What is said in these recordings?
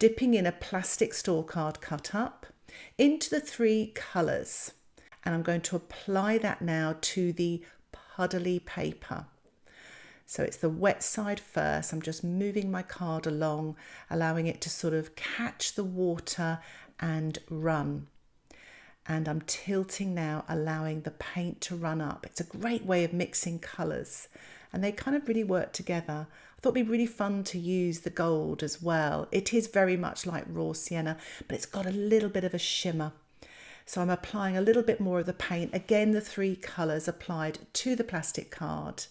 dipping in a plastic store card cut up into the 3 colours. And I'm going to apply that now to the puddly paper. So it's the wet side first. I'm just moving my card along, allowing it to sort of catch the water and run. And I'm tilting now, allowing the paint to run up. It's a great way of mixing colours, and they kind of really work together. I thought it'd be really fun to use the gold as well. It is very much like raw sienna, but it's got a little bit of a shimmer. So I'm applying a little bit more of the paint. Again, the 3 colours applied to the plastic card.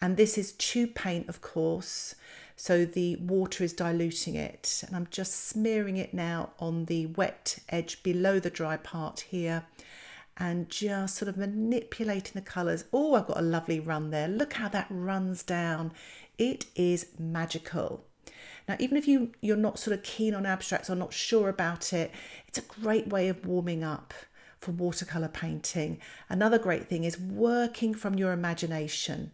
And this is tube paint, of course, so the water is diluting it. And I'm just smearing it now on the wet edge below the dry part here, and just sort of manipulating the colours. Oh, I've got a lovely run there. Look how that runs down. It is magical. Now, even if you're not sort of keen on abstracts or not sure about it, it's a great way of warming up for watercolour painting. Another great thing is working from your imagination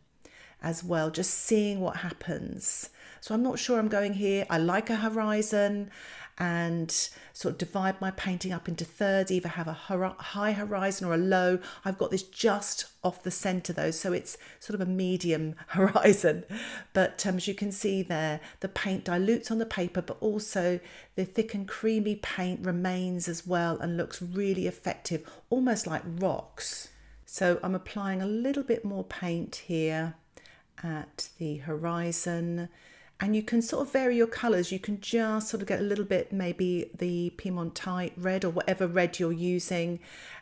as well, just seeing what happens. So I'm not sure I'm going here. I like a horizon, and sort of divide my painting up into thirds, either have a high horizon or a low. I've got this just off the centre though, so it's sort of a medium horizon. But as you can see there, the paint dilutes on the paper, but also the thick and creamy paint remains as well and looks really effective, almost like rocks. So I'm applying a little bit more paint here at the horizon, and you can sort of vary your colours. You can just sort of get a little bit, maybe the Piemontite red or whatever red you're using,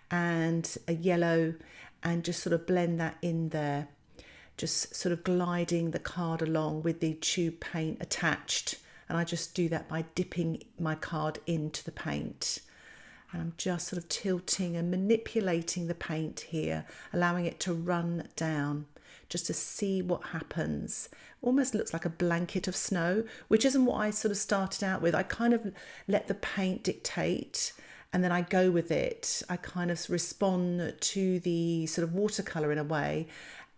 and a yellow, and just sort of blend that in there, just sort of gliding the card along with the tube paint attached. And I just do that by dipping my card into the paint. And I'm just sort of tilting and manipulating the paint here, allowing it to run down, just to see what happens. Almost looks like a blanket of snow, which isn't what I sort of started out with. I kind of let the paint dictate, and then I go with it. I kind of respond to the sort of watercolour in a way,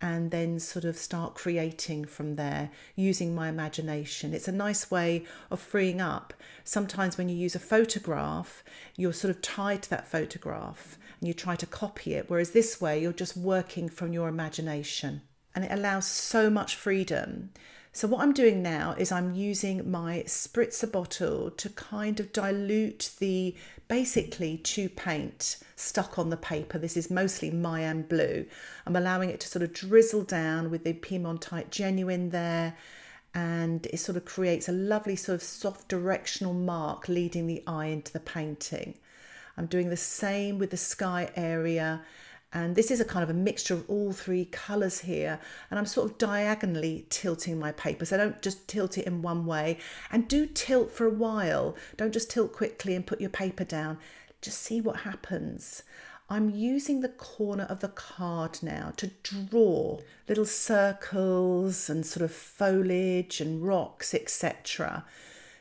and then sort of start creating from there using my imagination. It's a nice way of freeing up. Sometimes when you use a photograph, you're sort of tied to that photograph and you try to copy it, whereas this way you're just working from your imagination, and it allows so much freedom. So what I'm doing now is I'm using my Spritzer bottle to kind of dilute the basically tube paint stuck on the paper. This is mostly Mayan blue. I'm allowing it to sort of drizzle down with the Piemontite genuine there, and it sort of creates a lovely sort of soft directional mark leading the eye into the painting. I'm doing the same with the sky area. And this is a kind of a mixture of all 3 colours here. And I'm sort of diagonally tilting my paper. So don't just tilt it in one way. And do tilt for a while. Don't just tilt quickly and put your paper down. Just see what happens. I'm using the corner of the card now to draw little circles and sort of foliage and rocks, etc.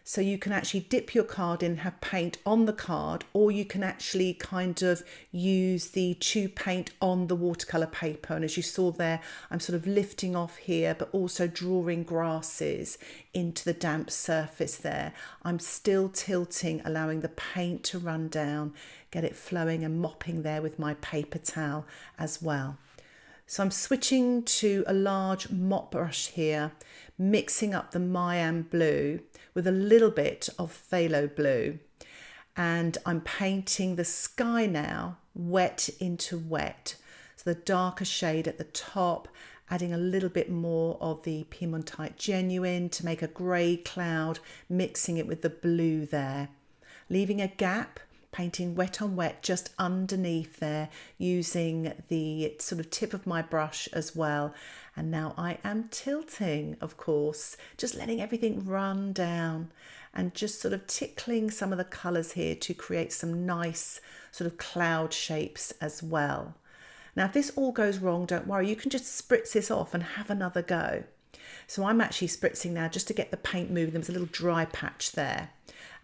So you can actually dip your card in, have paint on the card, or you can actually kind of use the tube paint on the watercolour paper. And as you saw there, I'm sort of lifting off here, but also drawing grasses into the damp surface there. I'm still tilting, allowing the paint to run down, get it flowing and mopping there with my paper towel as well. So I'm switching to a large mop brush here, mixing up the Mayan blue with a little bit of phthalo blue. And I'm painting the sky now, wet into wet. So the darker shade at the top, adding a little bit more of the Piemontite genuine to make a grey cloud, mixing it with the blue there. Leaving a gap, painting wet on wet just underneath there, using the sort of tip of my brush as well. And now I am tilting, of course, just letting everything run down and just sort of tickling some of the colours here to create some nice sort of cloud shapes as well. Now, if this all goes wrong, don't worry, you can just spritz this off and have another go. So I'm actually spritzing now just to get the paint moving. There was a little dry patch there.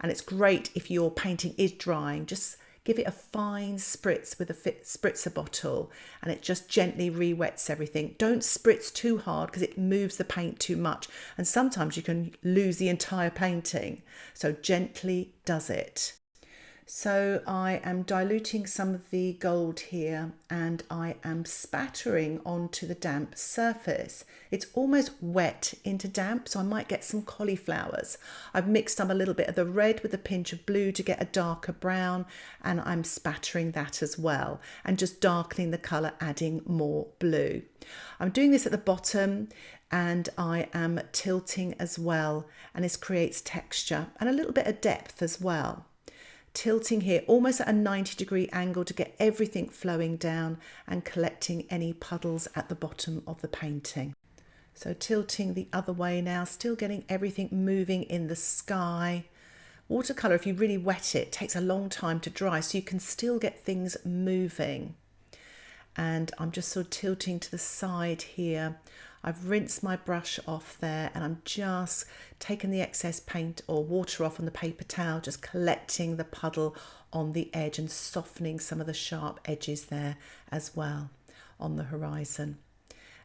And it's great if your painting is drying, just give it a fine spritz with a spritzer bottle, and it just gently re-wets everything. Don't spritz too hard because it moves the paint too much, and sometimes you can lose the entire painting. So gently does it. So I am diluting some of the gold here, and I am spattering onto the damp surface. It's almost wet into damp, so I might get some cauliflowers. I've mixed up a little bit of the red with a pinch of blue to get a darker brown, and I'm spattering that as well and just darkening the colour, adding more blue. I'm doing this at the bottom, and I am tilting as well, and this creates texture and a little bit of depth as well. Tilting here almost at a 90-degree angle to get everything flowing down and collecting any puddles at the bottom of the painting. So tilting the other way now, still getting everything moving in the sky. Watercolour, if you really wet it, takes a long time to dry, so you can still get things moving. And I'm just sort of tilting to the side here. I've rinsed my brush off there, and I'm just taking the excess paint or water off on the paper towel, just collecting the puddle on the edge and softening some of the sharp edges there as well on the horizon.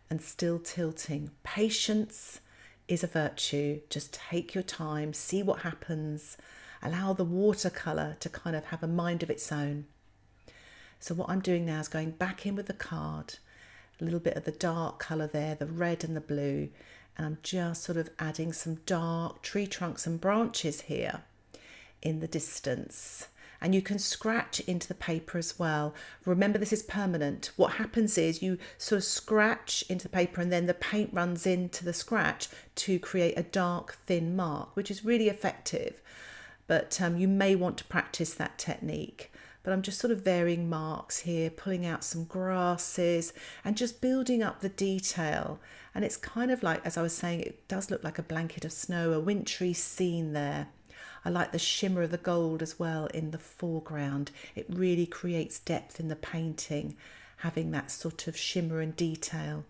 And still tilting. Patience is a virtue. Just take your time, see what happens, allow the watercolour to kind of have a mind of its own. So what I'm doing now is going back in with the card, a little bit of the dark colour there, the red and the blue, and I'm just sort of adding some dark tree trunks and branches here in the distance. And you can scratch into the paper as well. Remember, this is permanent. What happens is you sort of scratch into the paper, and then the paint runs into the scratch to create a dark thin mark, which is really effective. But you may want to practice that technique. But I'm just sort of varying marks here, pulling out some grasses and just building up the detail. And it's kind of like, as I was saying, it does look like a blanket of snow, a wintry scene there. I like the shimmer of the gold as well in the foreground. It really creates depth in the painting, having that sort of shimmer and detail.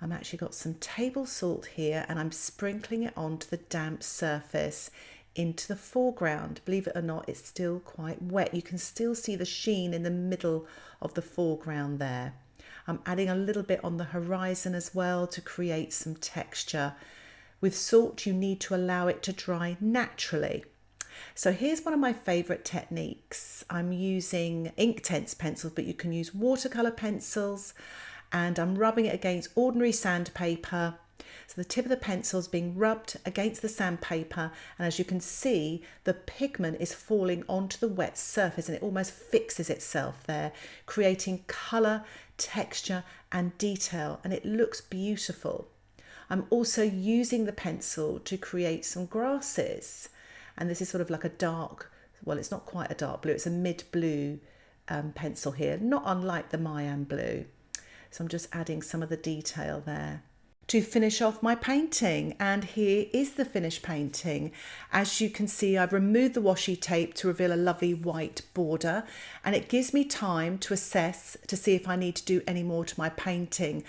I've actually got some table salt here, and I'm sprinkling it onto the damp surface into the foreground. Believe it or not, it's still quite wet. You can still see the sheen in the middle of the foreground there. I'm adding a little bit on the horizon as well to create some texture. With salt, you need to allow it to dry naturally. So here's one of my favourite techniques. I'm using Inktense pencils, but you can use watercolour pencils, and I'm rubbing it against ordinary sandpaper. So the tip of the pencil is being rubbed against the sandpaper, and as you can see, the pigment is falling onto the wet surface, and it almost fixes itself there, creating colour, texture and detail, and it looks beautiful. I'm also using the pencil to create some grasses, and this is sort of like a dark, well, it's not quite a dark blue, it's a mid blue pencil here, not unlike the Mayan blue. So I'm just adding some of the detail there to finish off my painting, and here is the finished painting. As you can see, I've removed the washi tape to reveal a lovely white border, and it gives me time to assess to see if I need to do any more to my painting,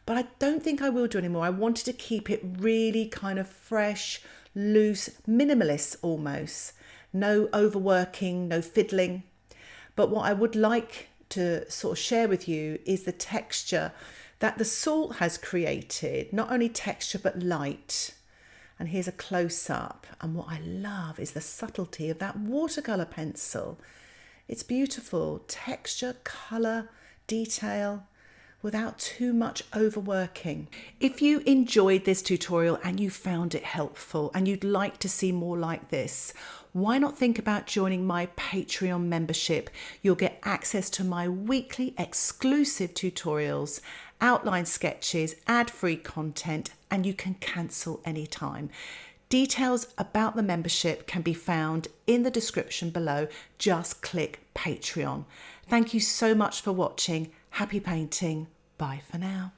but I don't think I will do any more. I wanted to keep it really kind of fresh, loose, minimalist almost, no overworking, no fiddling. But what I would like to sort of share with you is the texture that the salt has created, not only texture but light. And here's a close-up, and what I love is the subtlety of that watercolour pencil. It's beautiful, texture, colour, detail, without too much overworking. If you enjoyed this tutorial and you found it helpful and you'd like to see more like this, why not think about joining my Patreon membership? You'll get access to my weekly exclusive tutorials, outline sketches, ad-free content, and you can cancel anytime. Details about the membership can be found in the description below. Just click Patreon. Thank you so much for watching. Happy painting. Bye for now.